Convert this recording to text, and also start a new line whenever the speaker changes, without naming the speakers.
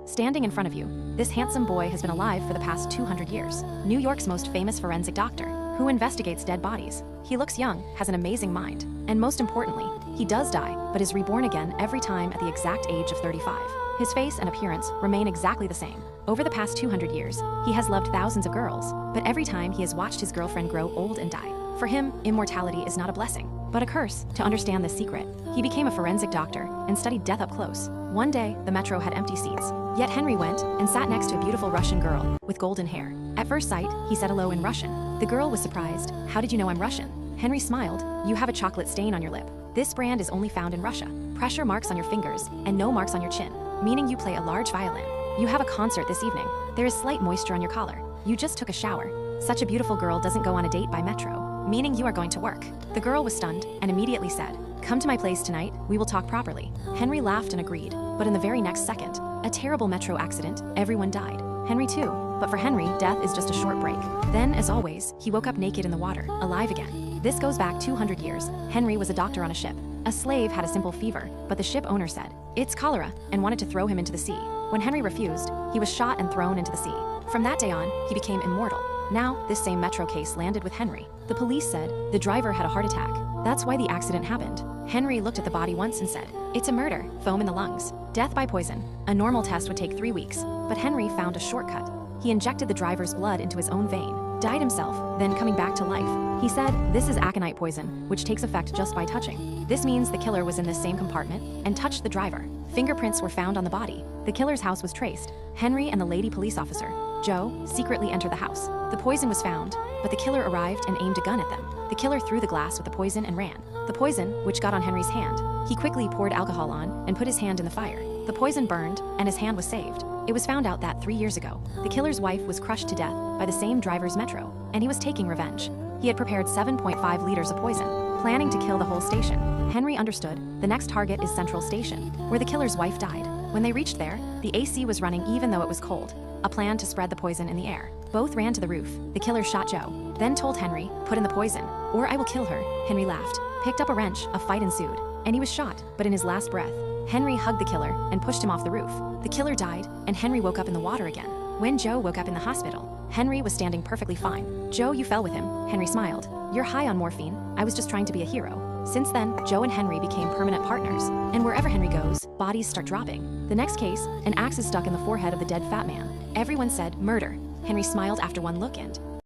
Standing in front of you, this handsome boy has been alive for the past 200 years. New York's most famous forensic doctor, who investigates dead bodies. He looks young, has an amazing mind, and most importantly, he does die, but is reborn again every time at the exact age of 35. His face and appearance remain exactly the same. Over the past 200 years, he has loved thousands of girls, but every time he has watched his girlfriend grow old and die. For him, immortality is not a blessing, but a curse. To understand this secret, he became a forensic doctor and studied death up close. One day, the metro had empty seats, yet Henry went and sat next to a beautiful Russian girl with golden hair. At first sight, he said hello in Russian. The girl was surprised. "How did you know I'm Russian?" Henry smiled. "You have a chocolate stain on your lip. This brand is only found in Russia. Pressure marks on your fingers and no marks on your chin, meaning you play a large violin. You have a concert this evening. There is slight moisture on your collar. You just took a shower. Such a beautiful girl doesn't go on a date by metro, meaning you are going to work." The girl was stunned and immediately said, "Come to my place tonight, we will talk properly." Henry laughed and agreed, but in the very next second, a terrible metro accident, everyone died. Henry too, but for Henry, death is just a short break. Then, as always, he woke up naked in the water, alive again. This goes back 200 years. Henry was a doctor on a ship. A slave had a simple fever, but the ship owner said, "It's cholera," and wanted to throw him into the sea. When Henry refused, he was shot and thrown into the sea. From that day on, he became immortal. Now, this same metro case landed with Henry. The police said the driver had a heart attack. That's why the accident happened. Henry looked at the body once and said, "It's a murder, foam in the lungs, death by poison." A normal test would take 3 weeks, but Henry found a shortcut. He injected the driver's blood into his own vein, died himself, then coming back to life. He said, "This is aconite poison, which takes effect just by touching." This means the killer was in this same compartment and touched the driver. Fingerprints were found on the body. The killer's house was traced. Henry and the lady police officer, Joe, secretly entered the house. The poison was found, but the killer arrived and aimed a gun at them. The killer threw the glass with the poison and ran. The poison, which got on Henry's hand, he quickly poured alcohol on and put his hand in the fire. The poison burned, and his hand was saved. It was found out that 3 years ago, the killer's wife was crushed to death by the same driver's metro, and he was taking revenge. He had prepared 7.5 liters of poison, planning to kill the whole station. Henry understood the next target is Central Station, where the killer's wife died. When they reached there, the AC was running even though it was cold, a plan to spread the poison in the air. Both ran to the roof. The killer shot Joe, then told Henry, "Put in the poison, or I will kill her." Henry laughed, picked up a wrench, a fight ensued, and he was shot, but in his last breath, Henry hugged the killer and pushed him off the roof. The killer died, and Henry woke up in the water again. When Joe woke up in the hospital, Henry was standing perfectly fine. "Joe, you fell with him." Henry smiled. "You're high on morphine. I was just trying to be a hero." Since then, Joe and Henry became permanent partners, and wherever Henry goes, bodies start dropping. The next case, an axe is stuck in the forehead of the dead fat man. Everyone said, "Murder." Henry smiled after one look and